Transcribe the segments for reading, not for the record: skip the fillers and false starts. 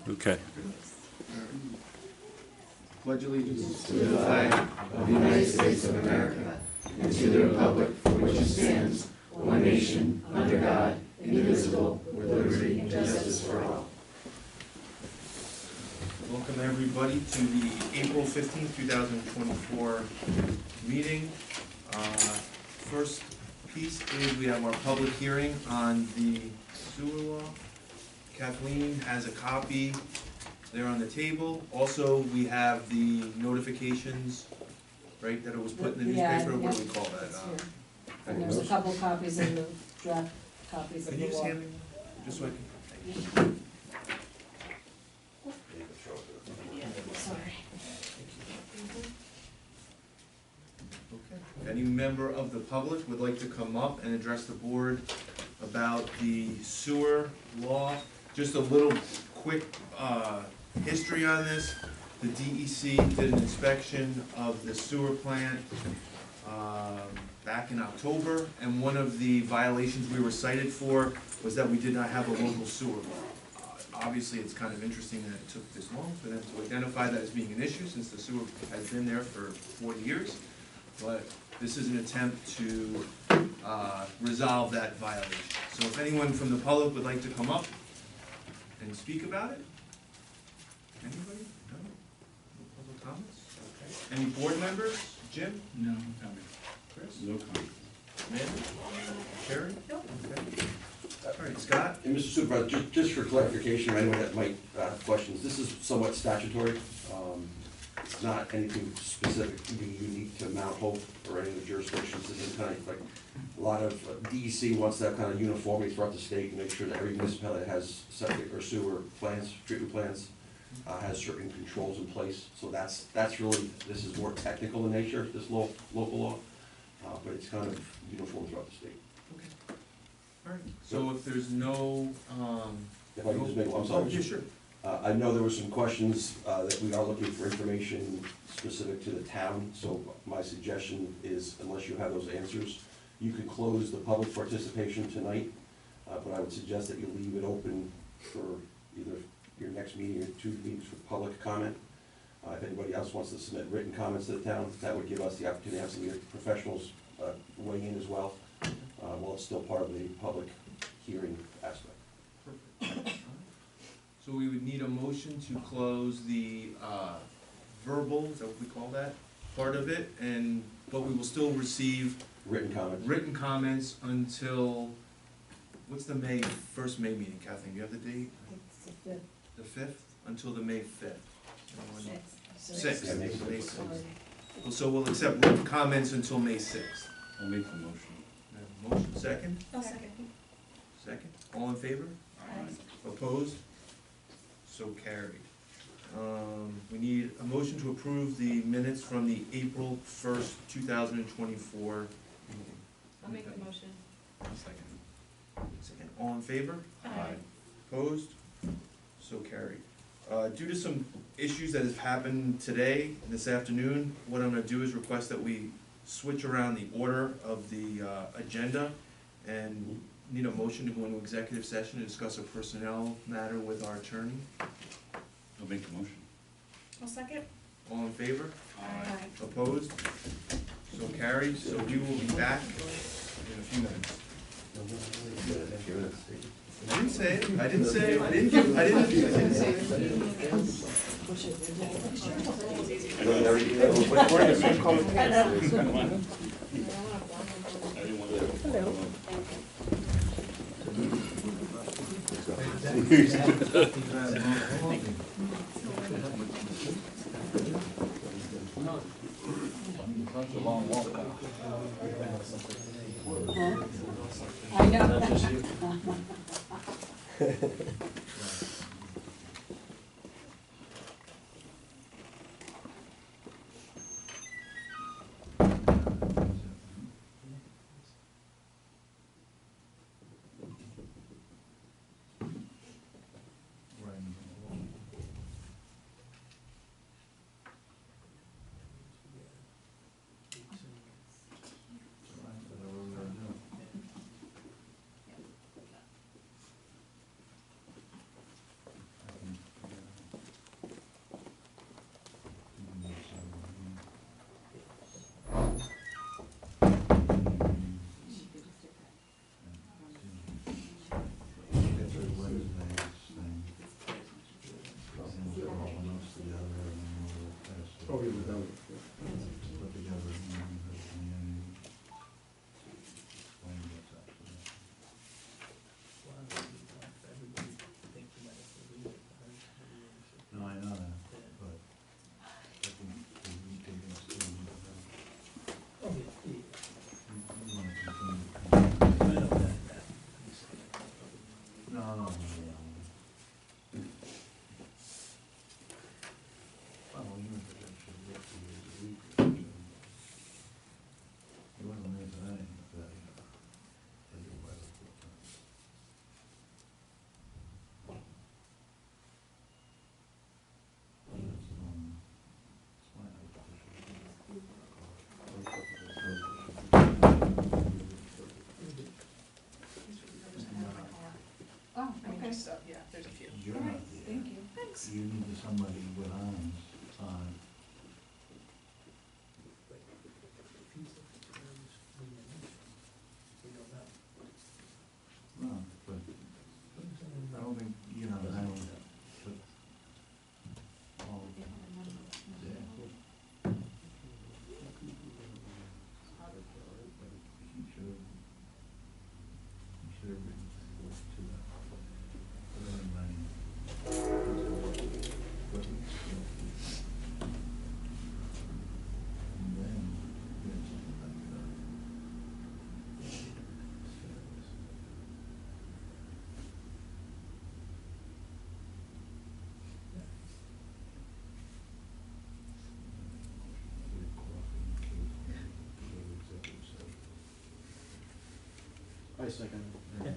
Okay. Pledge allegiance to the flag of the United States of America and to the republic for which it stands, one nation, under God, indivisible, with liberty and justice for all. Welcome everybody to the April 15th, 2024 meeting. First piece is we have our public hearing on the sewer law. Kathleen has a copy there on the table. Also, we have the notifications, right, that it was put in the newspaper. What do we call that? And there's a couple copies in the draft copies of Can the you just law. hand me, just so I can, Sorry. okay. If any member of the public would like to come up and address the board about the sewer law, just a little quick history on this. The DEC did an inspection of the sewer plant back in October, and one of the violations we were cited for was that we did not have a local sewer law. Obviously, it's kind of interesting that it took this long for them to identify that as being an issue, since the sewer has been there for 40 years. But this is an attempt to resolve that violation. So if anyone from the public would like to come up and speak about it? Anybody? No? No public comments? Okay. Any board members? Jim? No comment. Chris? No comment. Amanda? Sherry? No. Okay. All right, Scott? And Mr. Supervisor, just for clarification, or anyone that might have questions, this is somewhat statutory. It's not anything specific to be unique to Mount Hope or any of the jurisdictions. This is kind of like a lot of DEC wants that kind of uniformity throughout the state and make sure that every municipality that has septic or sewer plants, treatment plants, has certain controls in place. So that's really, this is more technical in nature, this local law, but it's kind of uniform throughout the state. Okay. All right, so if there's no, If I can just make, I'm sorry. yeah, sure. I know there were some questions that we are looking for information specific to the town, so my suggestion is, unless you have those answers, you can close the public participation tonight, but I would suggest that you leave it open for either your next meeting or 2 meetings for public comment. If anybody else wants to submit written comments to the town, that would give us the opportunity to have some of your professionals weigh in as well, while it's still part of the public hearing aspect. Perfect. So we would need a motion to close the verbal, is that what we call that, part of it, but we will still receive Written comments. written comments until, what's the first May meeting, Kathleen, do you have the date? It's the fifth. The 5th, until the May 5th. Anyone? Sixth. Yeah, May 6th. May 6th. Sorry. Well, so we'll accept written comments until May 6th. I'll make the motion. Motion, second? I'll second. Second. All in favor? Opposed? So carried. We need a motion to approve the minutes from the April 1st, 2024 meeting. I'll make the motion. Second. All in favor? Aye. Opposed? So carried. Due to some issues that have happened today, this afternoon, what I'm gonna do is request that we switch around the order of the agenda and need a motion to go into executive session to discuss a personnel matter with our attorney. I'll make the motion. I'll second. All in favor? Aye. Opposed? So carried. So we will be back in a few minutes. I didn't say it. I didn't say it. I didn't say it. We're in the same color. Hello. That's a long walk. I know. Oh, yeah, that was, put together a plan for the community. Explain what's actually. No, I know that, but I think we take this to, you wanna continue. No. Well, even if it actually works 2 days a week, it wasn't there today, but I do by the 4 times. It's my Oh, I mean, okay. just, yeah, there's a few. You're All not right, there. thank you. Thanks. You need somebody with arms on. No, but I don't think, you know, I don't, but, oh, yeah. He should have written to that. Put it in writing. And then, get something like that. I second it.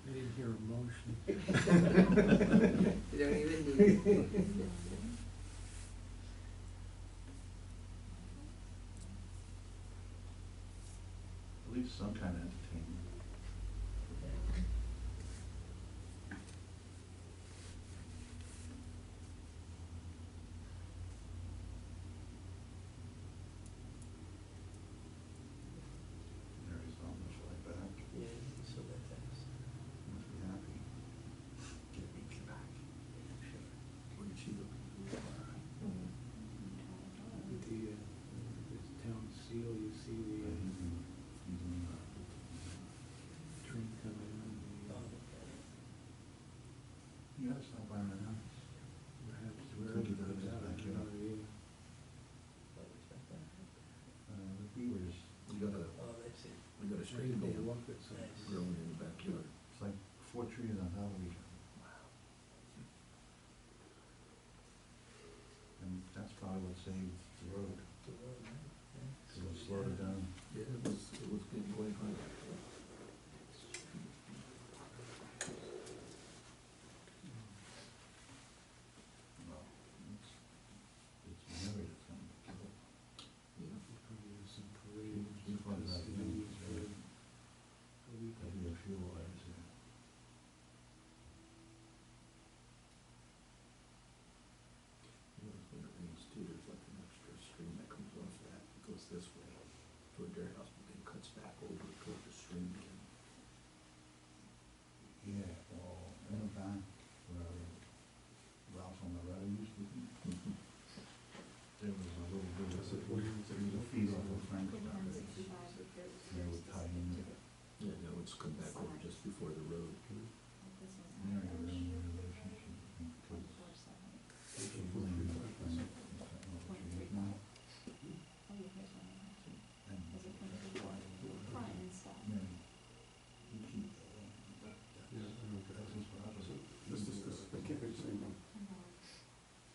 I didn't hear a motion. You don't even need it. At least some kind of entertainment. There is not much like that. Yeah, so that's. Must be happy. Get back. Sure. What did she look? With the, this town seal, you see the train coming in. You gotta stop by my house. Perhaps Where where did you go to that backyard? The beavers, we got a straight They bill walk it, so. growing in the backyard. It's like 4 trees on top of each other. And that's probably what saved the road. So it slowed it down. Yeah, it was getting quite high. Well, it's Mary that's gonna kill it. Some parades. She finds out, you know, it's very- A week. there'll be a few wires there. You know, when it rains too, there's like an extra stream that comes off that, goes this way toward their house, but then cuts back over toward the stream again. Yeah, well, in the back, where Ralph on the right used to be. There was a little bit of, there was a feed off of Frank's property. They would tie in there. Yeah, no, it's come back over just before the road. Mary, a real new relationship, because she's living with a friend, she is now. And Mary, you keep that, that's his property. This, I can't make the same one.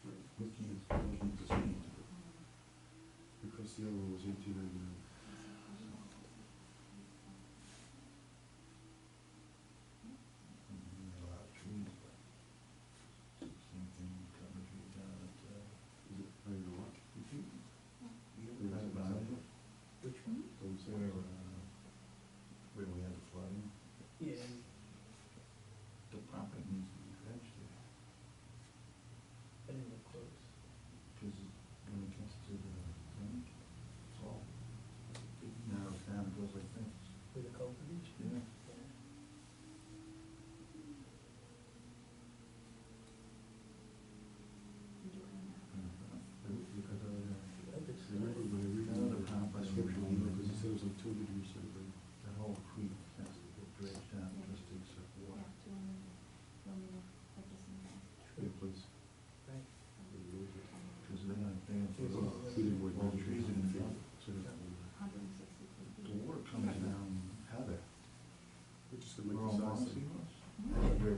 We can't dispute. Because the other one was 1899. A lot of trees, but same thing, cutting the trees down at, Is it, I don't know what? you ever heard about it? Which one? Don't say. Where we had the flooding, Yeah. the property needs to be fetched there, I didn't look close. because when it gets to the, it's all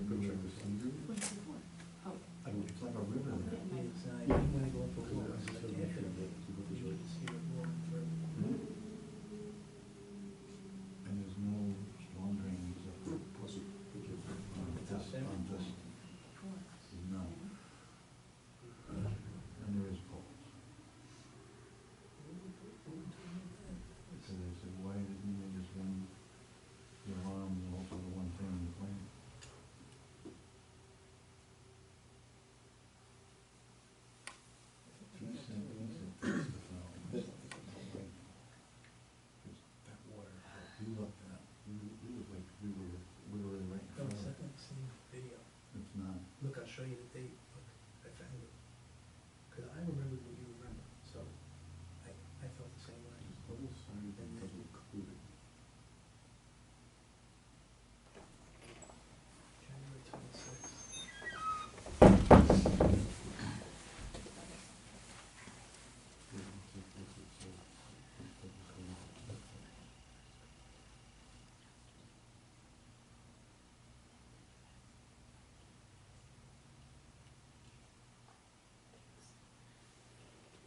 go check the season. Oh, It's like a river there. It's, you wanna go for a walk, it's like after the, you would see it walk through. And there's no storm drains up there. On this, no. And there is poles. So they said, why didn't they just run the alarm and also the one thing in the plan? He said, that's the foul. Because that water, he looked at, it was like, we were literally right in No, front it's of not it. the same video. It's not. Look, I'll show you the date, look, I found it. Cause I remembered what you remember, so I felt the same way. Double sided and double coated. January 26th.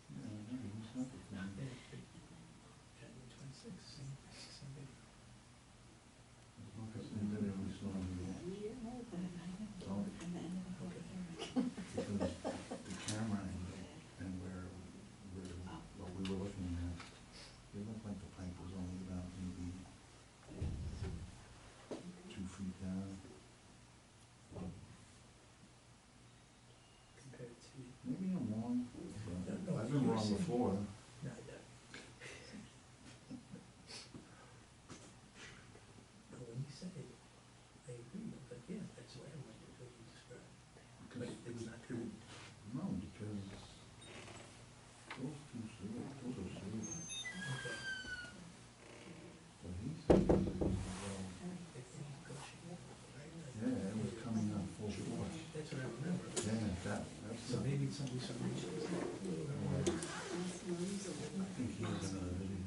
Yeah, no, he sent it to me. January 26th, same video. As long as they did it, we saw him again. Don't, because the camera and where what we were looking at, it looked like the pipe was only about maybe 2 feet down. Compared to, Maybe I'm wrong, but No, I've been you wrong said- before. no, when you said it, I agree, but yeah, that's what I remember, what you described. But it's not true. No, because those two sewers, those are sewers. Okay. But he said, well, It's gushing, right? yeah, it was coming up full force. That's what I remember. Yeah, that's So the, maybe it's something, I think he was in another video.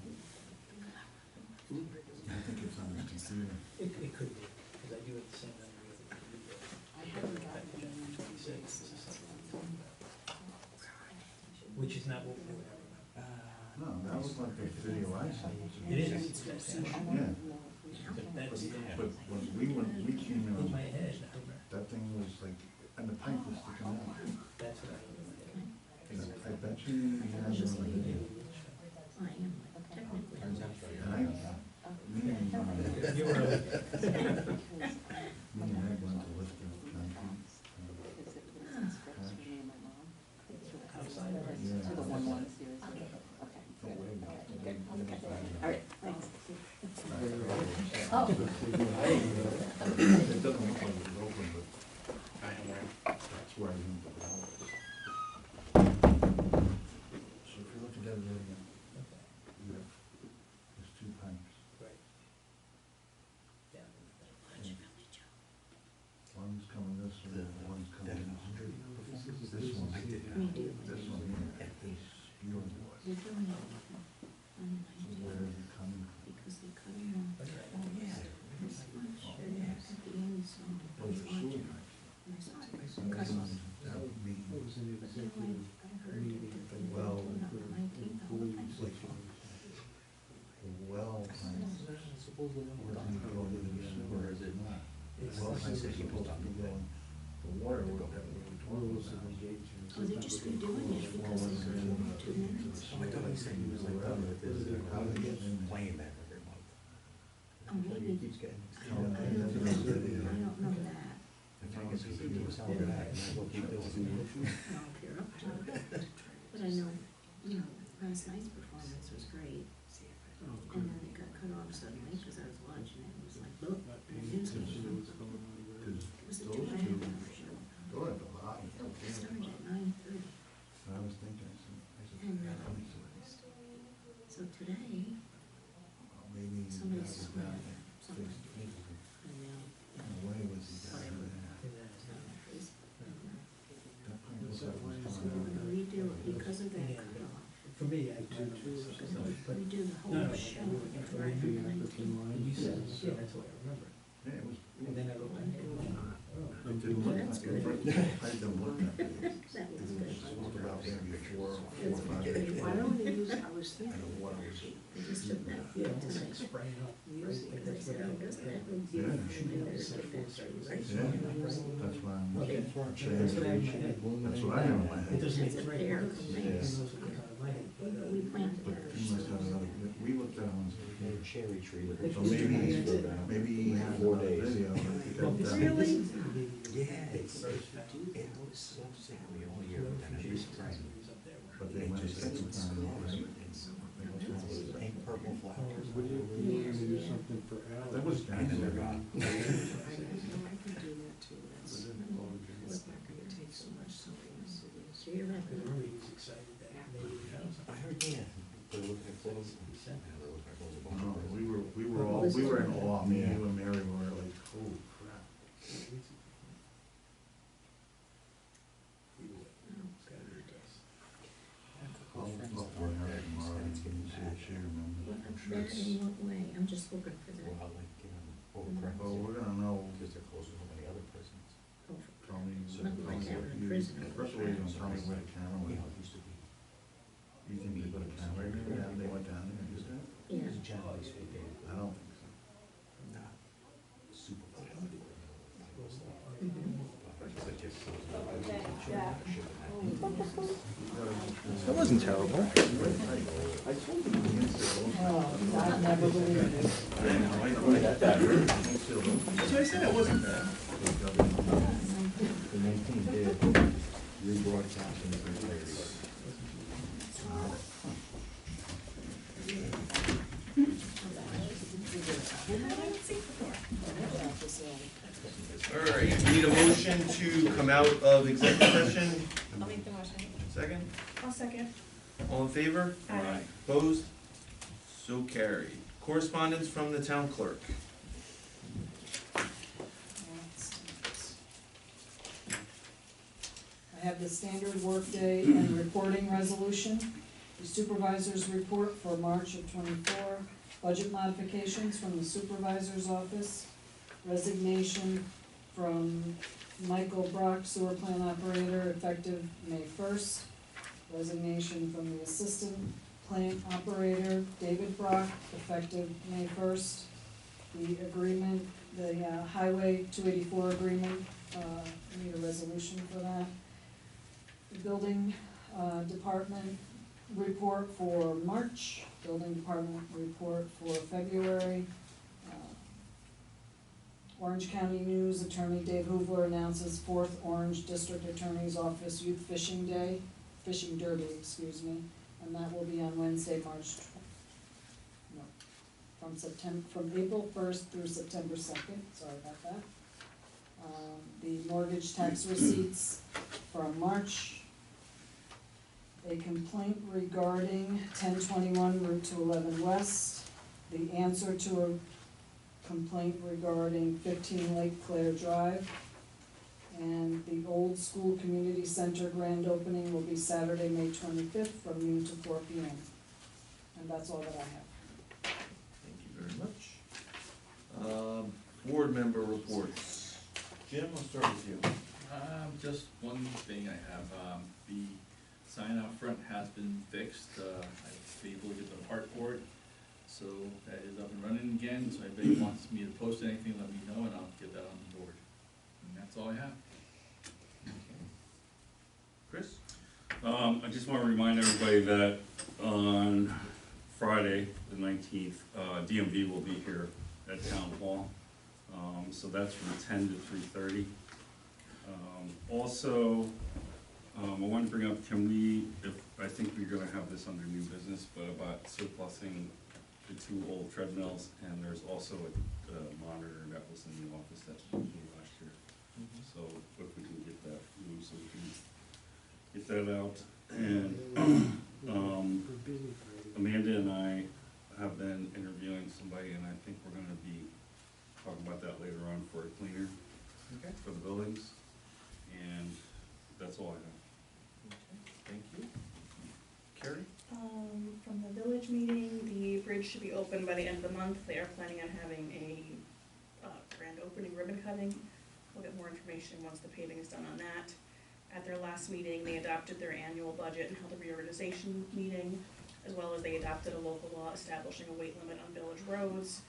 I think it's on his computer. It could be, because I do have the same memory of the video. Back to January 26th, this is something I'm talking about. Which is not what we would have remembered. No, that was like the video I sent. It is, that's, Yeah, that's, but when we came in my in, head, I remember, that thing was like, and the pipe was sticking out. that's what I remember. And I bet you he has it on the video. And me and, You were, me and Ed went to lift the concrete. outside of it. Yeah. to the 1-1 series. No way. All right, thanks. Oh. It doesn't look like it's open, but that's where I knew the valve was. So if you look at that video, Okay, there's 2 pipes. right. Yeah. One's coming this way, and one's coming this way. This one, We do. this one here is spewing water. They're doing it So where is it coming from? because they cut them off. This much at the end, so. Those are sewer pipes. So that would- that would mean, What was an executive meeting? well, Well. the well pipes Supposedly. would only go to the sewer, is it not? The It's- well pipes are supposed to be going, the water would go Rules of engagement. Oh, they're just redoing it because they cut them off 2 minutes. Oh, I thought he said he was like, how did he get in there? playing that every month. Oh, maybe. Keeps getting. Oh, okay, that's what I said, I yeah. don't know that. If I guess he could do it. Tell her that, and I will keep doing it. No, if you're up to it. But I know, last night's performance was great. And then it got cut off suddenly because I was watching it. It was like, look, the news came on. Because It was a those 2.5-hour two, show. they're at the bottom. It started at 9:30. I was thinking, I said, And, well, So today, maybe he somebody got it swore down there, something. face to face. And now, Why was he down Whatever. there? it's not on Facebook. That pipe was like it was So coming we're gonna out. redo it because of that cutoff. For me, I do, but, Redo the no, whole no, show. for Right me, from 19. when you said, yeah, that's what I remember. Yeah, it was. And then I go back and, oh, That's good. I didn't look at it. That was good. It's about maybe four or It's five good. inches. Why don't we use, I was I thinking, don't know what I was. I just took that Yeah, field it's tonight. spraying up, right? Use it, Like and I that's said, what oh, doesn't that look Yeah. beautiful? And I better get that straight, right? Yeah, that's why I'm Okay. saying. That's what I have in my head. That's what I have in my It head. doesn't make That's it a right. pair of It's legs. those are out of my head, but, We planted But that. he must have another, we looked at one, A cherry tree that Like so was you maybe, do, that's it. maybe he had 4 another days. video. that he got done. Really? Yeah, it was so sickly all year, but then every spring, But they went a second time, right? pink, purple flowers. That was And then they're gone. I know I can do that too, that's, it's not gonna take so much something, so you're not Because gonna. remember, he was excited that maybe we have I something. heard, yeah, they're looking at clothes. Yeah, they're looking at clothes. No, we were in awe, me, you and Mary were like, oh crap. I'll look for her tomorrow and see if she remembers, I'm sure. That in what way? I'm just looking for that. Well, like, overcorrect. Well, we're gonna know, Because they're close to so many other prisons. Oh, tell me, Nothing like that in prison. first of all, you're gonna tell me where the camera You went. know, it used to be, You think they put a camera in there, and they went down there and did that? Yeah. generally speaking, I don't think so. not super close. Mhm. But just close enough. That wasn't terrible. I told you. I'd never believe it. So I said it wasn't bad. The 19 did rebroadcasting for players. All right, we need a motion to come out of executive session. I'll make the motion. Second, I'll second. all in favor? Aye. Opposed? So carried. Correspondence from the town clerk. I have the standard workday and reporting resolution, the supervisor's report for March of '24, budget modifications from the supervisor's office, resignation from Michael Brock, sewer plant operator, effective May 1st, resignation from the assistant plant operator, David Brock, effective May 1st, the agreement, the Highway 284 agreement, need a resolution for that. The building department report for March, building department report for February. Orange County News Attorney Dave Hoover announces 4th Orange District Attorney's Office Youth Fishing Day, Fishing Derby, excuse me, and that will be on Wednesday, from April 1st through September 2nd, sorry about that. The mortgage tax receipts from March. A complaint regarding 1021 Route 211 West. The answer to a complaint regarding 15 Lake Claire Drive. And the Old School Community Center grand opening will be Saturday, May 25th from noon to 4 p.m. And that's all that I have. Thank you very much. Board member reports. Jim, I'll start with you. Just one thing I have, the sign out front has been fixed, I was able to get the part for it, so that is up and running again, so if anybody wants me to post anything, let me know and I'll get that on the board. And that's all I have. Chris? I just wanna remind everybody that on Friday, the 19th, DMV will be here at Town Hall. So that's from 10 to 3:30. Also, I want to bring up, I think we're gonna have this under new business, but about surplusing the 2 old treadmills, and there's also a monitor that was in the office that we used last year. So if we can get that moved, so we can get that out. And, Amanda and I have been interviewing somebody, and I think we're gonna be talking about that later on for a cleaner Okay. for the buildings. And that's all I have. Thank you. Carrie? From the village meeting, the bridge should be open by the end of the month. They are planning on having a grand opening ribbon cutting we'll get more information once the paving is done on that. At their last meeting, they adopted their annual budget and held a reorganization meeting, as well as they adopted a local law establishing a weight limit on village roads.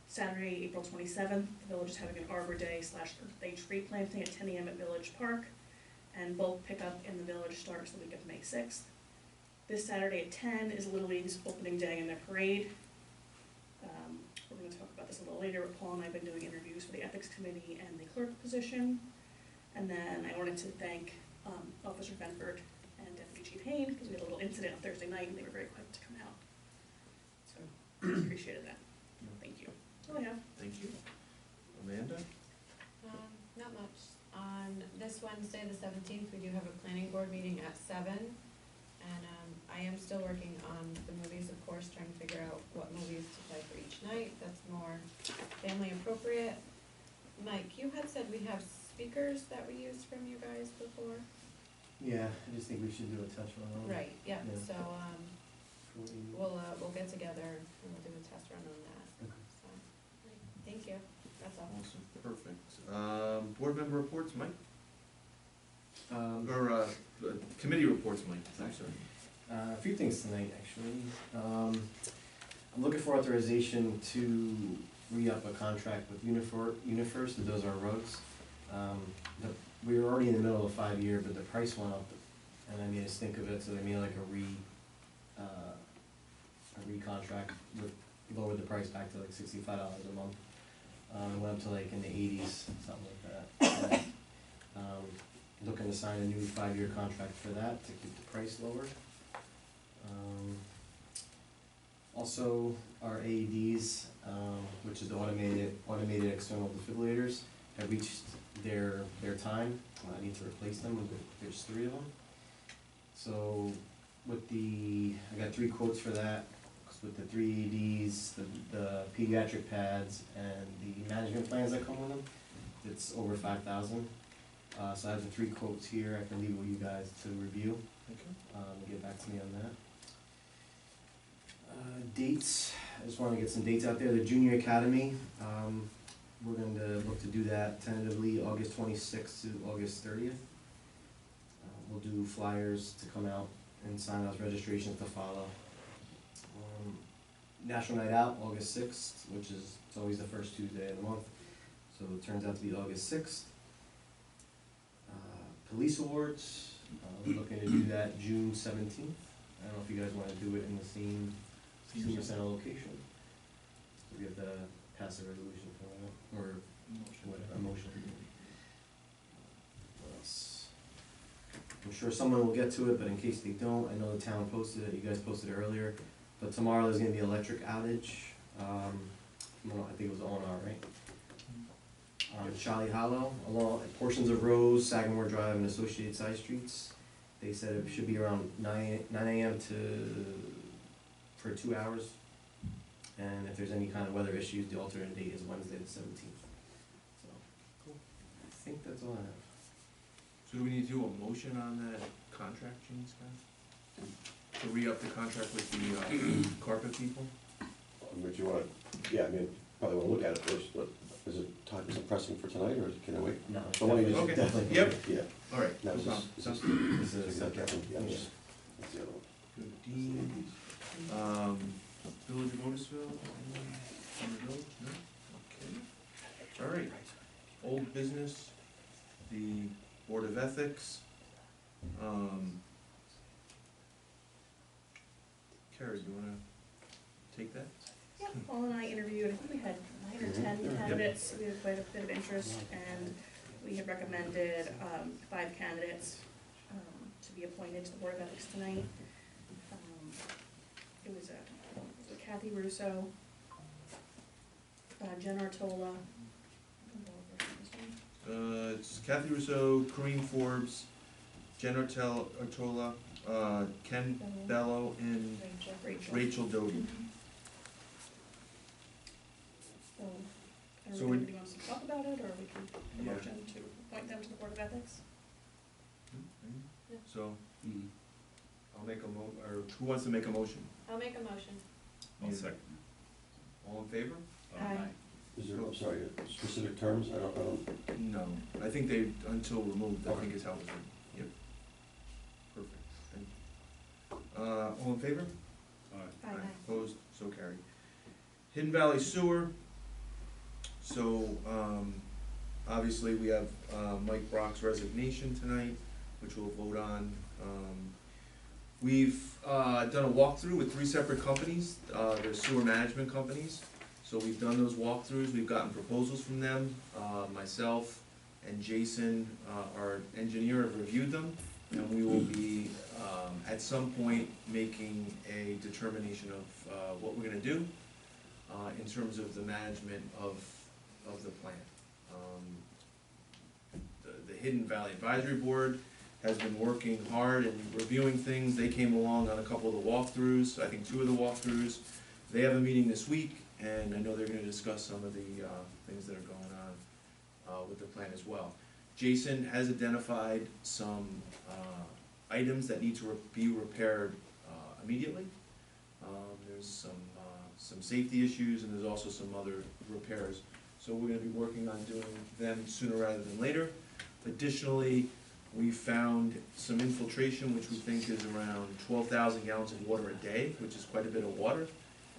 Saturday, April 27th, the village is having an Arbor Day / Earth Day tree planting at 10 a.m. at Village Park, and bulk pickup in the village starts the week of May 6th. This Saturday at 10 is Little League's opening day and their parade. We're gonna talk about this a little later, but Paul and I have been doing interviews for the ethics committee and the clerk position. And then I wanted to thank Officer Benford and Deputy Chief Hayne, because we had a little incident on Thursday night and they were very quick to come out. So, appreciated that. Thank you. That's all I have. Thank you. Amanda? Not much. On this Wednesday, the 17th, we do have a planning board meeting at 7. And I am still working on the movies, of course, trying to figure out what movies to play for each night. That's more family appropriate. Mike, you had said we have speakers that we used from you guys before? Yeah, I just think we should do a test run on it. Right, yeah, Yeah. so, For the- we'll get together and we'll do a test run on that. Okay. So, thank you, that's all. Awesome, perfect. Board member reports, Mike? Committee reports, Mike, I'm sorry. A few things tonight, actually. I'm looking for authorization to re-up a contract with UniFirst, that does our roads. We were already in the middle of a 5-year, but the price went up, and I made us think of it, so they made like a re-contract with, lowered the price back to like $65 a month. It went up to like in the 80s, something like that. Looking to sign a new 5-year contract for that to keep the price lower. Also, our AEDs, which is the automated external defibrillators, have reached their time. I need to replace them. There's 3 of them. So with I got 3 quotes for that. With the 3 AEDs, the pediatric pads, and the management plans that come with them, it's over $5,000. So I have the 3 quotes here. I can leave it with you guys to review. Okay. Get back to me on that. Dates, I just wanna get some dates out there. The Junior Academy, we're going to look to do that tentatively August 26th to August 30th. We'll do flyers to come out and sign those registrations to follow. National Night Out, August 6th, which is, it's always the first Tuesday of the month, so it turns out to be August 6th. Police Awards, we're looking to do that June 17th. I don't know if you guys wanna do it in the same senior center location. So we have to pass a resolution for that, or whatever, a motion. What else? I'm sure someone will get to it, but in case they don't, I know the town posted it, you guys posted it earlier, but tomorrow there's gonna be electric outage. I think it was O&R, right? On Charlie Hollow, along portions of Rose, Sagamore Drive, and associated side streets. They said it should be around 9 a.m. for 2 hours. And if there's any kind of weather issues, the alternate date is Wednesday the 17th. So, cool. I think that's all I have. So do we need to do a motion on that contract, James, guys? To re-up the contract with the carpet people? Would you wanna, yeah, I mean, probably wanna look at it first, but is it pressing for tonight, or can I wait? No. So why don't you just- Okay. Definitely. Yep. Yeah. All right, No, no it's problem. just- Sounds it's This is Is that that one? Yeah, yeah. just- that's the other one. good. Dean, Village of Otisville, anyone from the village? No? Okay. All right. Old business, the Board of Ethics. Carrie, you wanna take that? Yeah, Paul and I interviewed, I think we had 9 or 10 candidates, we had quite a bit of interest, and we had recommended 5 candidates to be appointed to the Board of Ethics tonight. It was Kathy Russo, Jen Artola. It's Kathy Russo, Kareem Forbes, Jen Artola, Ken Bello, and Rachel Doty. So, I don't So know if we- anybody wants to talk about it, or we can Yeah. motion to appoint them to the Board of Ethics. So, Mm, I'll make or who wants to make a motion? I'll make a motion. I'll second. All in favor? Aye. Is there, I'm sorry, specific terms? I don't, No, I think they, until removed, I Okay. think is how it's written. Yep. Perfect. Thank you. All in favor? Aye. Opposed, so carried. Hidden Valley Sewer, so, obviously, we have, Mike Brock's resignation tonight, which we'll vote on. We've, done a walkthrough with 3 separate companies, they're sewer management companies. So we've done those walkthroughs, we've gotten proposals from them, myself and Jason, our engineer, have reviewed them. And we will be, at some point, making a determination of, what we're gonna do, in terms of the management of the plant. The Hidden Valley Advisory Board has been working hard and reviewing things. They came along on a couple of the walkthroughs, I think 2 of the walkthroughs. They have a meeting this week, and I know they're gonna discuss some of the, things that are going on, with the plant as well. Jason has identified some, items that need to be repaired, immediately. There's some safety issues, and there's also some other repairs. So we're gonna be working on doing them sooner rather than later. Additionally, we found some infiltration, which we think is around 12,000 gallons of water a day, which is quite a bit of water.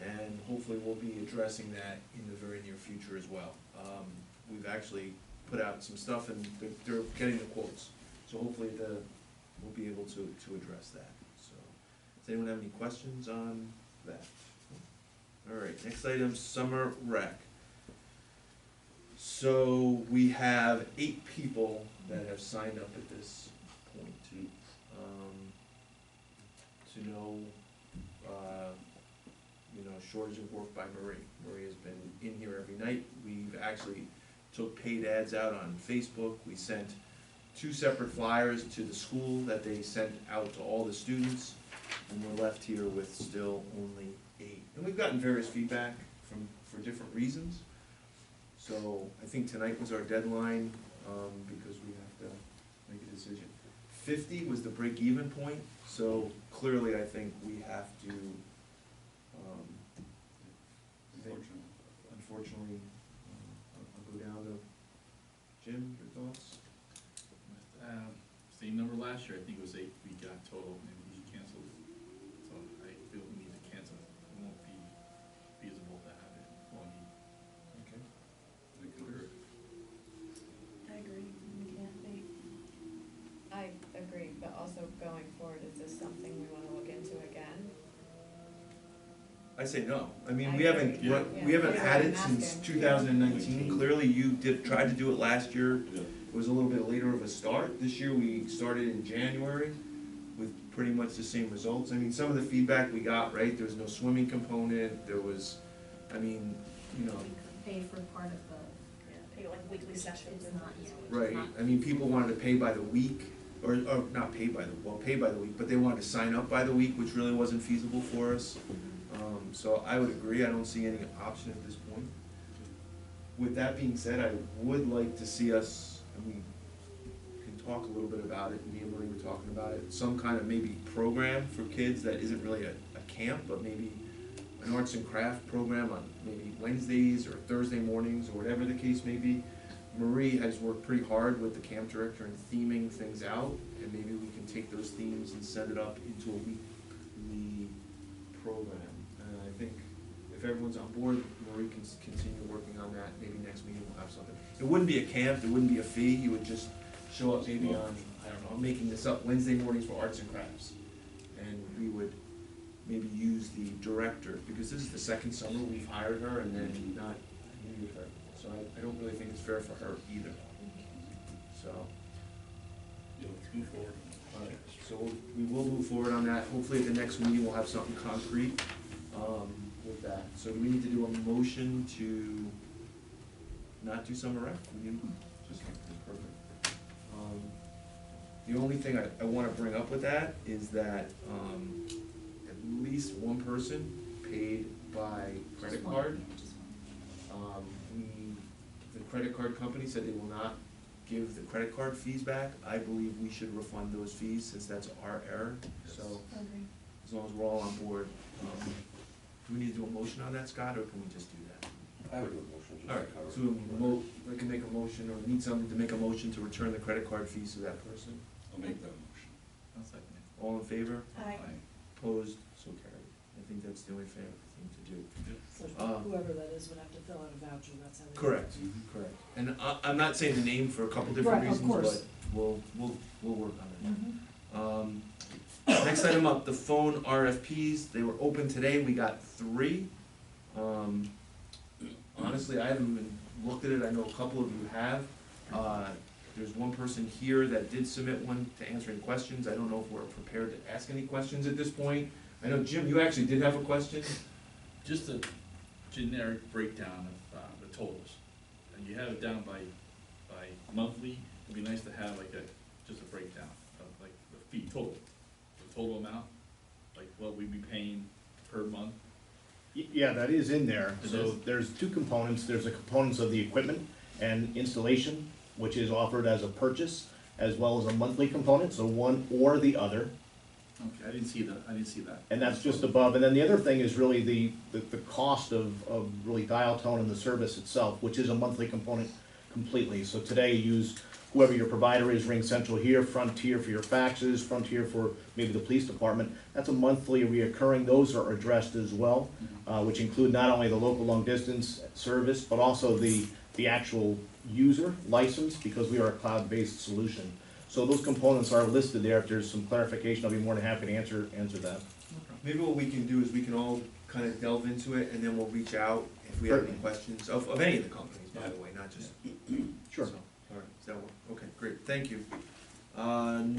And hopefully we'll be addressing that in the very near future as well. We've actually put out some stuff and they're getting the quotes. So hopefully we'll be able to address that. So, does anyone have any questions on that? All right, next item, summer rec. So we have 8 people that have signed up at this point. To know, shortage of work by Marie. Marie has been in here every night. We've actually took paid ads out on Facebook. We sent 2 separate flyers to the school that they sent out to all the students. And we're left here with still only 8. And we've gotten various feedback for different reasons. So I think tonight was our deadline, because we have to make a decision. 50 was the break-even point, so clearly I think we have to, unfortunately, I'll go down to Jim, your thoughts? Same number last year, I think it was 8 we got total, and he canceled. So I feel we need to cancel it. It won't be feasible to have it all need. Okay. I concur. I agree, we can't be. I agree, but also going forward, is this something we wanna look into again? I say no. I mean, I we haven't, agree. we haven't Yeah. had it I'm since asking. 2019. Clearly, you tried to do it last year. Yeah. It was a little bit later of a start. This year, we started in January with pretty much the same results. I mean, some of the feedback we got, right, there was no swimming component, there was, I mean, Pay for part of the, Yeah, pay like weekly sessions it's and. not, yeah. it's right, not- I mean, people wanted to pay by the week, or not pay by the week, but they wanted to sign up by the week, which really wasn't feasible for us. So I would agree, I don't see any option at this point. With that being said, I would like to see us, and we can talk a little bit about it, me and Marie were talking about it, some kind of maybe program for kids that isn't really a camp, but maybe an arts and craft program on maybe Wednesdays or Thursday mornings, or whatever the case may be. Marie has worked pretty hard with the camp director in theming things out, and maybe we can take those themes and set it up into a weekly program. And I think if everyone's on board, Marie can continue working on that. Maybe next meeting we'll have something. It wouldn't be a camp, there wouldn't be a fee, you would just show up maybe on, I don't know, I'm making this up, Wednesday mornings for arts and crafts. And we would maybe use the director, because this is the second summer we've hired her and then not needed her. So I don't really think it's fair for her either. So, Yeah, let's move forward. alright, so we will move forward on that. Hopefully at the next meeting we'll have something concrete, with that. So do we need to do a motion to not do summer rec? We do? Just perfect. The only thing I wanna bring up with that is that, at least one person paid by credit Just one, card. yeah, just one. The credit card company said they will not give the credit card fees back. I believe we should refund those fees since that's our error. So Agree. as long as we're all on board, do we need to do a motion on that, Scott, or can we just do that? I would do a motion, All right, so I can make a motion, or need someone to make a motion to return the credit card fees to that person. I'll make that motion. I'll second it. All in favor? Aye. Opposed? So carried. I think that's the only fair thing to do. So Uh, whoever that is would have to fill out a voucher, that's how they. Correct, correct. And I'm not saying the name for a couple different Right, of reasons, course. but we'll work on it. Mhm. Next item up, the phone RFPs, they were open today, we got 3. Honestly, I haven't even looked at it, I know a couple of you have. There's one person here that did submit one to answer any questions, I don't know if we're prepared to ask any questions at this point. I know, Jim, you actually did have a question? Just a generic breakdown of, the totals. And you have it down by monthly, it'd be nice to have like just a breakdown of like the fee total, the total amount, like what we'd be paying per month. Yeah, that is in there. It So is? there's 2 components. There's the components of the equipment and installation, which is offered as a purchase, as well as a monthly component, so one or the other. Okay, I didn't see that. And that's just above. And then the other thing is really the cost of really dial tone and the service itself, which is a monthly component completely. So today you use whoever your provider is, Ring Central here, Frontier for your faxes, Frontier for maybe the police department. That's a monthly reoccurring. Those are addressed as well, which include not only the local long distance service, but also the actual user license, because we are a cloud-based solution. So those components are listed there. If there's some clarification, I'll be more than happy to answer that. Maybe what we can do is we can all kind of delve into it, and then we'll reach out if we have any questions, of any of the companies, by the way, not just. Sure. So, all right, does that work? Okay, great, thank you.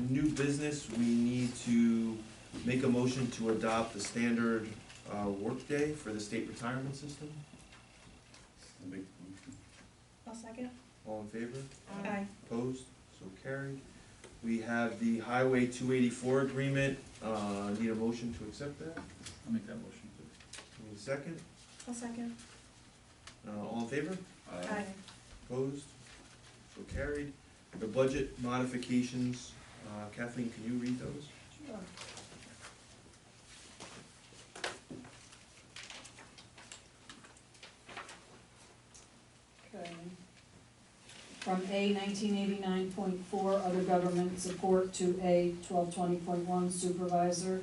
New business, we need to make a motion to adopt the standard, workday for the state retirement system. I'll make the motion. I'll second. All in favor? Aye. Opposed? So carried. We have the Highway 284 agreement, need a motion to accept that? I'll make that motion, please. Need a second? I'll second. All in favor? Aye. Opposed? So carried. The budget modifications, Kathleen, can you read those? Sure. Okay. From A 1989.4 other government support to A 1220.1 supervisor,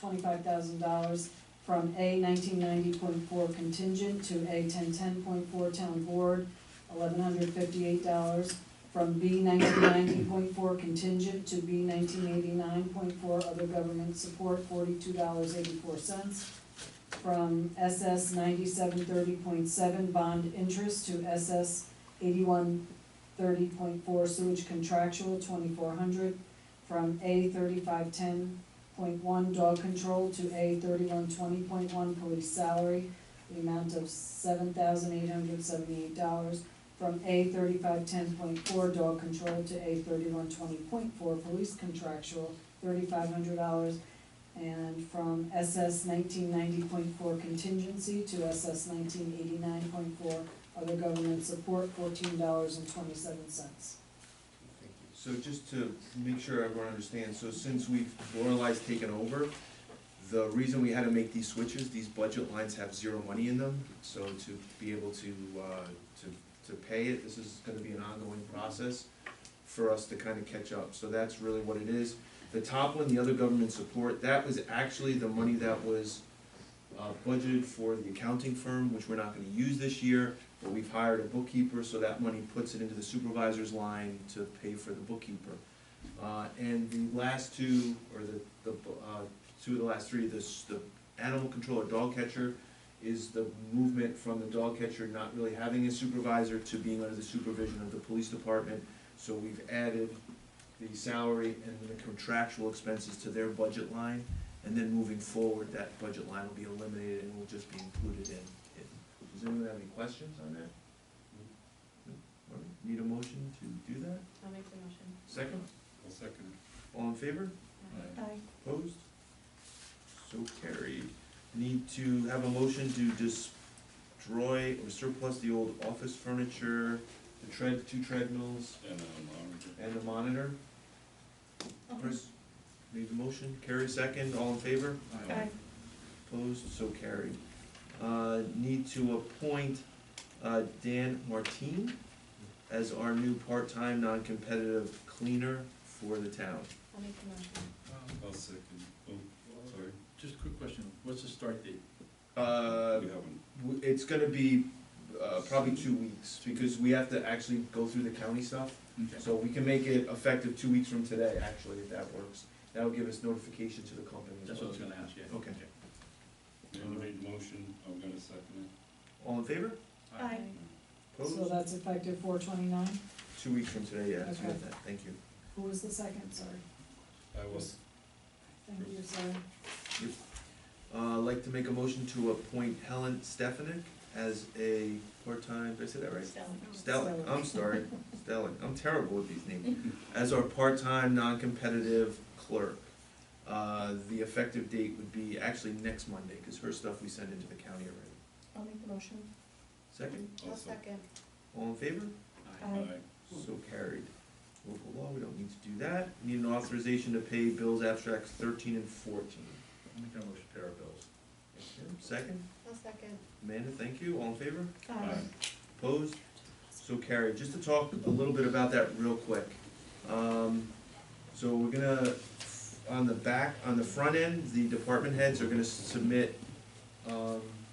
$25,000. From A 1990.4 contingent to A 1010.4 town board, $1,158. From B 1990.4 contingent to B 1989.4 other government support, $42.84. From SS 9730.7 bond interest to SS 8130.4 sewage contractual, $2,400. From A 3510.1 dog control to A 3120.1 police salary, the amount of $7,878. From A 3510.4 dog control to A 3120.4 police contractual, $3,500. And from SS 1990.4 contingency to SS 1989.4 other government support, $14.27. So just to make sure everyone understands, so since we've, Lorelai's taken over, the reason we had to make these switches, these budget lines have 0 money in them, so to be able to pay it, this is gonna be an ongoing process for us to kind of catch up, so that's really what it is. The top one, the other government support, that was actually the money that was budgeted for the accounting firm, which we're not gonna use this year, but we've hired a bookkeeper, so that money puts it into the supervisor's line to pay for the bookkeeper. And the last two, or the two of the last three, the animal control or dog catcher is the movement from the dog catcher not really having a supervisor to being under the supervision of the police department. So we've added the salary and the contractual expenses to their budget line, and then moving forward, that budget line will be eliminated and will just be included in it. Does anyone have any questions on that? No? All right, need a motion to do that? I'll make the motion. Second? I'll second All in favor? Aye. Opposed? So carried. Need to have a motion to destroy or surplus the old office furniture, the two treadmills, it. And, monitor. and the monitor. Chris, made the motion, Carrie second, all in favor? Aye. Opposed, so carried. need to appoint, Dan Martine as our new part-time, non-competitive cleaner for the town. I'll make the motion. I'll second. Oh, sorry. Just a quick question, what's the start date? We haven't. It's gonna be, probably 2 weeks, because we have to actually go through the county stuff. Okay. So we can make it effective 2 weeks from today, actually, if that works. That'll give us notification to the company as That's well. what I was gonna ask, yeah. Okay. Dan made the motion, I'm gonna second All in favor? Aye. So Opposed? that's effective 4/29. 2 weeks from today, yeah, that's Okay. got that, thank you. Who was the second, sorry? it. I was, Thank you, sorry. I'd like to make a motion to appoint Helen Stefanik as a part-time, did I say that right? Stelling, I'm sorry, Stelling, I'm terrible with these names. As our part-time, non-competitive clerk. The effective date would be actually next Monday, because her stuff we send into the county already. I'll make the motion. Second, I'll also, second. all in favor? Aye. So carried. Local law, we don't need to do that. Need an authorization to pay bills abstracts 13 and 14. I'll make that motion, to pay our bills. Thank you. Second, I'll second. Amanda, thank you, all in favor? Aye. Opposed? So carried. Just to talk a little bit about that real quick. So we're gonna, on the back, on the front end, the department heads are gonna submit,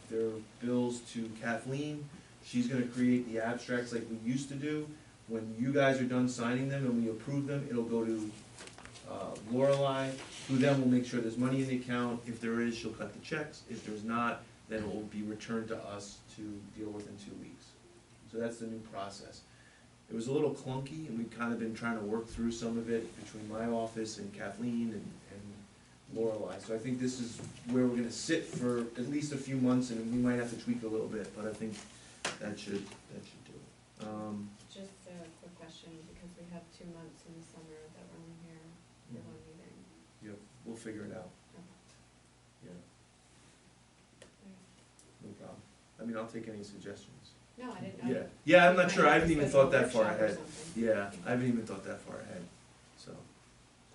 their bills to Kathleen. She's gonna create the abstracts like we used to do. When you guys are done signing them and we approve them, it'll go to, Lorelei, who then will make sure there's money in the account. If there is, she'll cut the checks. If there's not, then it will be returned to us to deal with in 2 weeks. So that's the new process. It was a little clunky, and we've kind of been trying to work through some of it between my office and Kathleen and Lorelei. So I think this is where we're gonna sit for at least a few months, and we might have to tweak a little bit, but I think that should do it. Just a quick question, because we have 2 months in the summer that we're only here for one meeting. Yep, we'll figure it out. Yeah, no problem. I mean, I'll take any suggestions. No, I didn't know. Yeah, yeah, I'm not sure, I haven't Might even have to thought that schedule a far workshop or ahead. something. Yeah, I haven't even thought that far ahead, so,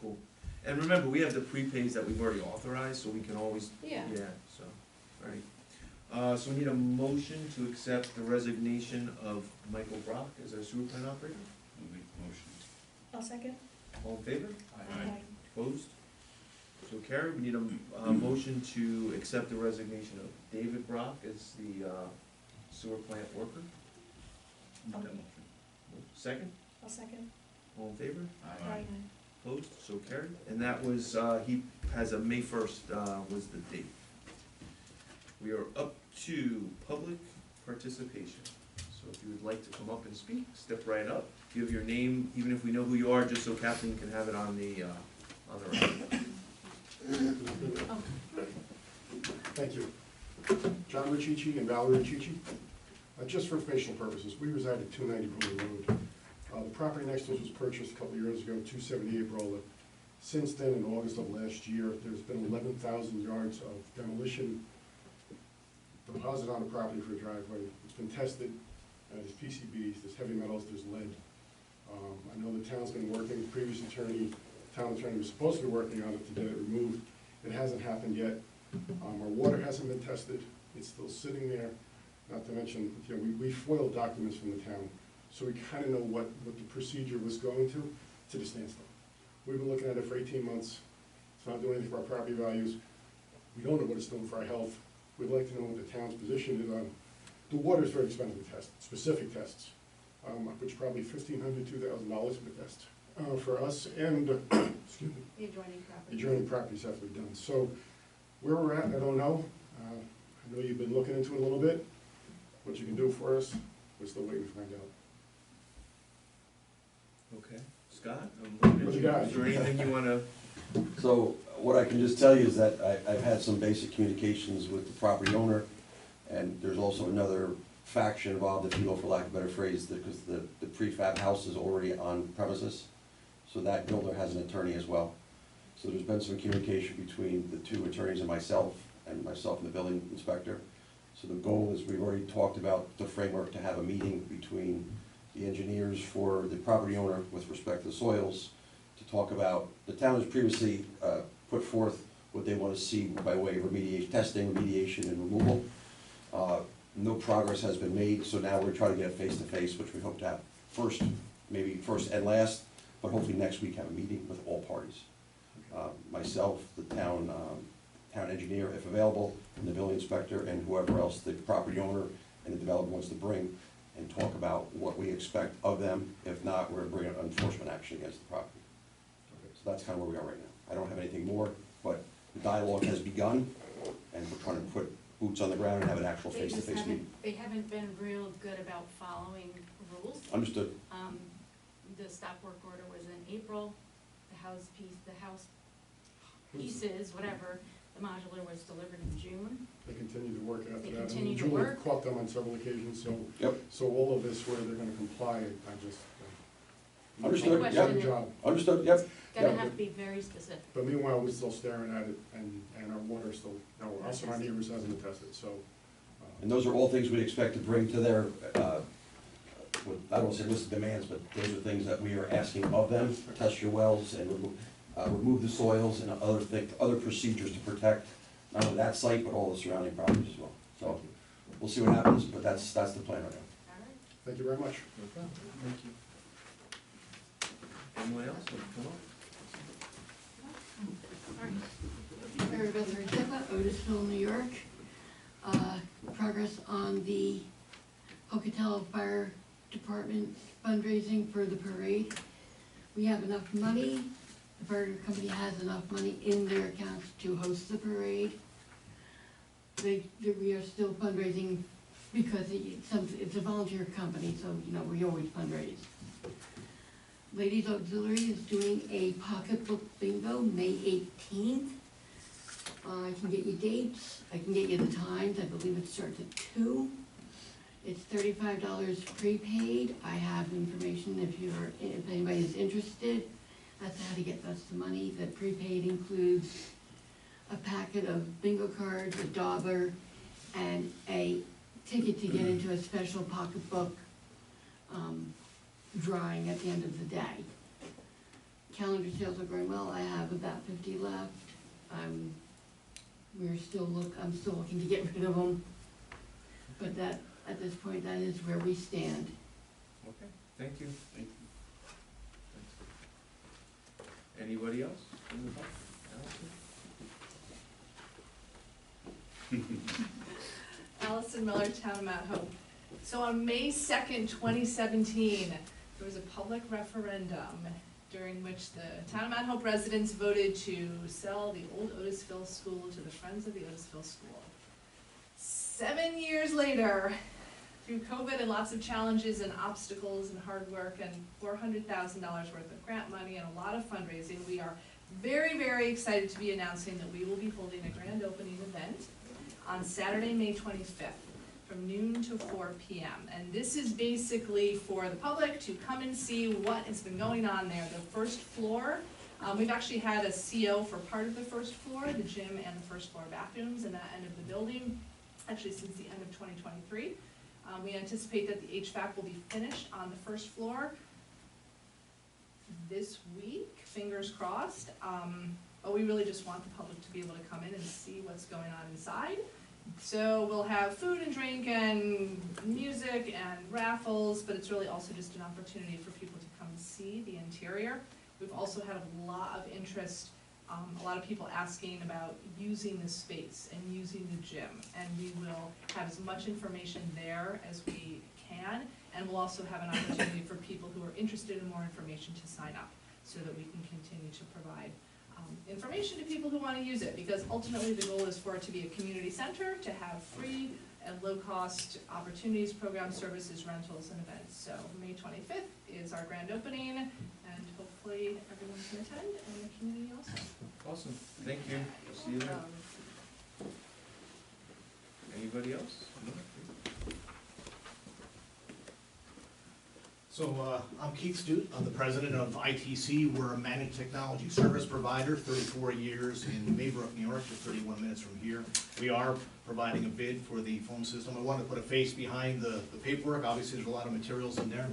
cool. And remember, we have the prepays that we've already authorized, so we can always, Yeah. so, alright. So we need a motion to accept the resignation of Michael Brock as our sewer plant operator. I'll make the motion. I'll second. All in favor? Aye. Opposed? So carried. We need a motion to accept the resignation of David Brock as the sewer plant worker. Make that motion. Second? I'll second. All in favor? Aye. Opposed? So carried. And that was, he has a May 1st was the date. We are up to public participation. So if you would like to come up and speak, step right up. Give your name, even if we know who you are, just so Kathleen can have it on the record. Thank you. John Riccici and Valerie Riccici. Just for informational purposes, we reside at 290 Brewer Road. The property next to us was purchased a couple of years ago, 278 Rolla. Since then, in August of last year, there's been 11,000 yards of demolition deposited on the property for a driveway. It's been tested, there's PCBs, there's heavy metals, there's lead. I know the town's been working, the previous town attorney was supposed to be working on it to get it removed. It hasn't happened yet. Our water hasn't been tested, it's still sitting there. Not to mention, we foiled documents from the town, so we kind of know what the procedure was going to the standstill. We've been looking at it for 18 months. It's not doing anything for our property values. We don't know what it's doing for our health. We'd like to know what the town's position is on. The water is very expensive to test, specific tests, which probably $1,500, $2,000 for the test for us, and excuse me, The adjoining property. adjoining properties have to be done. So where we're at, I don't know. I know you've been looking into it a little bit. What you can do for us, we're still waiting to find out. Okay, Scott? I'm looking at What you you. got? Is there anything you wanna? So what I can just tell you is that I've had some basic communications with the property owner, and there's also another faction involved, if you will, for lack of a better phrase, because the prefab house is already on premises, so that builder has an attorney as well. So there's been some communication between the two attorneys and myself and the building inspector. So the goal is, we've already talked about the framework to have a meeting between the engineers for the property owner with respect to the soils, to talk about, the town has previously put forth what they want to see by way of remediation, testing, remediation, and removal. No progress has been made, so now we're trying to get a face-to-face, which we hope to have first, maybe first and last, but hopefully next week have a meeting with all parties. Myself, the town engineer, if available, and the building inspector, and whoever else the property owner and the developer wants to bring, and talk about what we expect of them. If not, we're bringing enforcement action against the property. So that's kind of where we are right now. I don't have anything more, but the dialogue has begun, and we're trying to put boots on the ground and have an actual They just face-to-face meeting. they haven't been real good about following rules. Understood. The stop work order was in April, the house pieces, whatever, the modular was delivered in June. They continue to work after They that. continue to Julie work. caught them on several occasions, so. Yep. So all of this, where they're gonna comply, I just. Understood, The yep. question Job. Understood, yep. Gonna Yeah. have to be very specific. But meanwhile, we're still staring at it, and our water still, no, us and our neighbors hasn't attested, so. And those are all things we expect to bring to their, I don't want to say list of demands, but those are things that we are asking of them. Test your wells and remove the soils and other procedures to protect not only that site, but all the surrounding properties as well. So we'll see what happens, but that's the plan right now. All right. Thank you very much. No problem. Thank you. Anyone else want to come up? Mary Beth Artepa, Otisville, New York. Progress on the Pocatello Fire Department fundraising for the parade. We have enough money, the fire company has enough money in their accounts to host the parade. We are still fundraising because it's a volunteer company, so, you know, we always fundraise. Ladies Auxiliary is doing a pocketbook bingo, May 18th. I can get you dates, I can get you the times, I believe it starts at 2. It's $35 prepaid. I have information if anybody's interested. That's how to get us the money. The prepaid includes a packet of bingo cards, a dauber, and a ticket to get into a special pocketbook drawing at the end of the day. Calendar sales are going well. I have about 50 left. I'm still looking to get rid of them. But that, at this point, that is where we stand. Okay, thank you. Thank you. Anybody else? Allison Miller, Town of Mount Hope. So on May 2nd, 2017, there was a public referendum during which the Town of Mount Hope residents voted to sell the old Otisville School to the Friends of the Otisville School. 7 years later, through COVID and lots of challenges and obstacles and hard work and $400,000 worth of grant money and a lot of fundraising, we are very, very excited to be announcing that we will be holding a grand opening event on Saturday, May 25th, from noon to 4 p.m. And this is basically for the public to come and see what has been going on there. The first floor, we've actually had a CO for part of the first floor, the gym and the first floor bathrooms in that end of the building, actually since the end of 2023. We anticipate that the HVAC will be finished on the first floor this week, fingers crossed. But we really just want the public to be able to come in and see what's going on inside. So we'll have food and drink and music and raffles, but it's really also just an opportunity for people to come see the interior. We've also had a lot of interest, a lot of people asking about using the space and using the gym. And we will have as much information there as we can, and we'll also have an opportunity for people who are interested in more information to sign up so that we can continue to provide information to people who want to use it, because ultimately the goal is for it to be a community center, to have free and low-cost opportunities, programs, services, rentals, and events. So May 25th is our grand opening, and hopefully everyone can attend, and the community also. Awesome, thank you. See you then. Anybody else? So, I'm Keith Stute, I'm the president of ITC. We're a managed technology service provider, 34 years in Maybrook, New York, just 31 minutes from here. We are providing a bid for the phone system. I wanted to put a face behind the paperwork. Obviously, there's a lot of materials in there.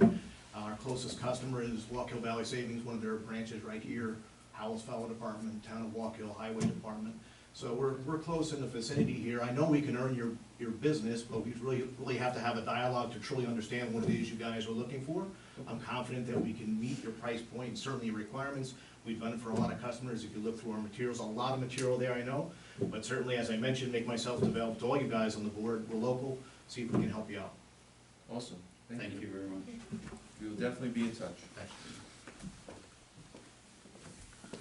Our closest customer is Walk-Hill Valley Savings, one of their branches right here, Howells Fellow Department, Town of Walk-Hill Highway Department. So we're close in the vicinity here. I know we can earn your your business, but we really have to have a dialogue to truly understand what it is you guys are looking for. I'm confident that we can meet your price point and certainly your requirements. We've done it for a lot of customers. If you look through our materials, a lot of material there, I know. But certainly, as I mentioned, make myself available to all you guys on the board. We're local, see if we can help you out. Awesome, Thank you very much. We will definitely be in touch.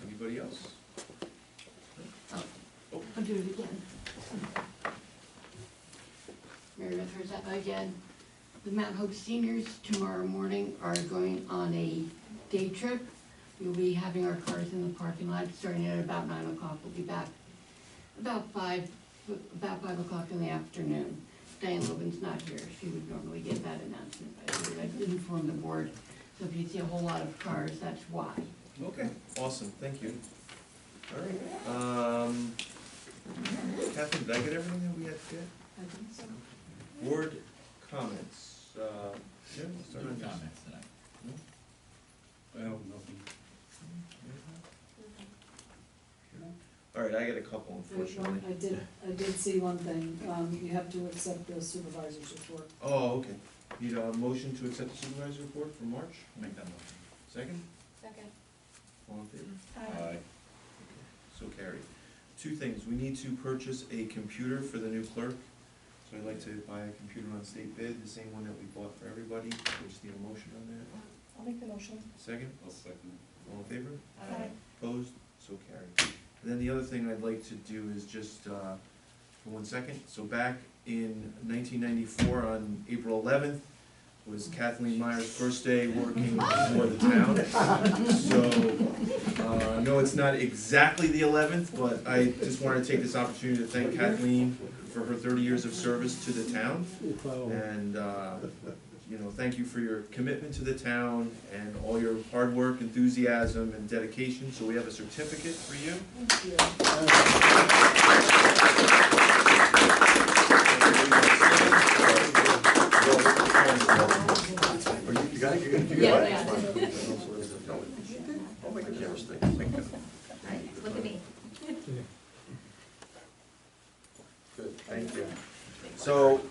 Anybody else? I'll do it again. Mary Beth Rosetta again. The Mount Hope seniors tomorrow morning are going on a day trip. We'll be having our cars in the parking lot starting at about 9 o'clock. We'll be back about 5 o'clock in the afternoon. Diane Logan's not here. She would normally get that announcement. I did inform the board. So if you see a whole lot of cars, that's why. Okay, awesome, thank you. All right, Catherine, did I get everything that we had to get? I think so. Board comments, Jim, let's start No on this. comments tonight. I have nothing. All right, I got a couple, unfortunately. I did see one thing, you have to accept the supervisor's report. Oh, okay. Need a motion to accept the supervisor report for March? Make that motion. Second? Second. All in favor? Aye. So carried. Two things, we need to purchase a computer for the new clerk. So I'd like to buy a computer on state bid, the same one that we bought for everybody. We just need a motion on that. I'll make the motion. Second? I'll second it. All in favor? Aye. Opposed? So carried. And then the other thing I'd like to do is just, for 1 second, so back in 1994, on April 11th, was Kathleen Meyer's first day working for the town. So, no, it's not exactly the 11th, but I just wanted to take this opportunity to thank Kathleen for her 30 years of service to the town. And, you know, thank you for your commitment to the town and all your hard work, enthusiasm, and dedication. So we have a certificate for you. You got it? You got it? Yeah. I'll make the camera stay. Look at me. Good, thank you. So,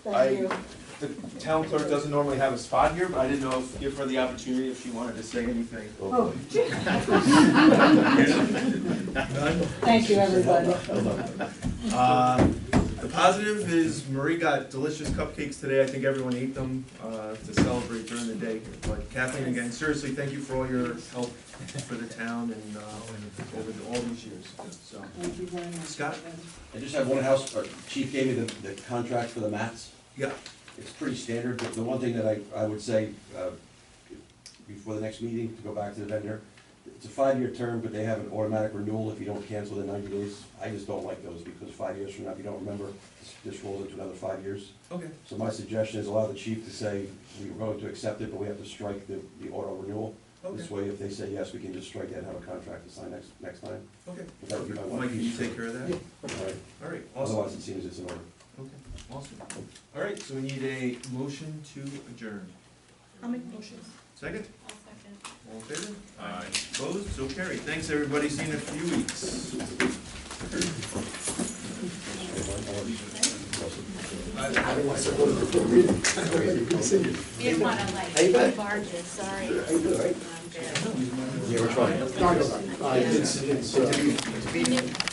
the town clerk doesn't normally have a spot here, but I didn't know if, give her the opportunity if she wanted to say anything. Oh. None? Thank you, everybody. The positive is Marie got delicious cupcakes today. I think everyone ate them, to celebrate during the day. But Kathleen, again, seriously, thank you for all your help for the town and, over all these years, so. Thank you very much. Scott? I just have one house, Chief gave me the contract for the mats. Yeah. It's pretty standard, but the one thing that I would say, before the next meeting, to go back to the vendor, it's a 5-year term, but they have an automatic renewal if you don't cancel in 90 days. I just don't like those, because 5 years from now, if you don't remember, this rolls into another 5 years. Okay. So my suggestion is allow the chief to say, we were going to accept it, but we have to strike the auto renewal. This way, if they say yes, we can just strike that and have a contract to sign next time. Okay. But that would be my one. Mike, can you take care of that? All right. All right, awesome. Otherwise, it seems it's in order. Okay, awesome. All right, so we need a motion to adjourn. I'll make the motion. Second? I'll second. All in favor? Aye. Opposed? So carried. Thanks, everybody. See you in a few weeks. We didn't wanna like, barges, sorry. I'm good. Yeah, we're trying. It's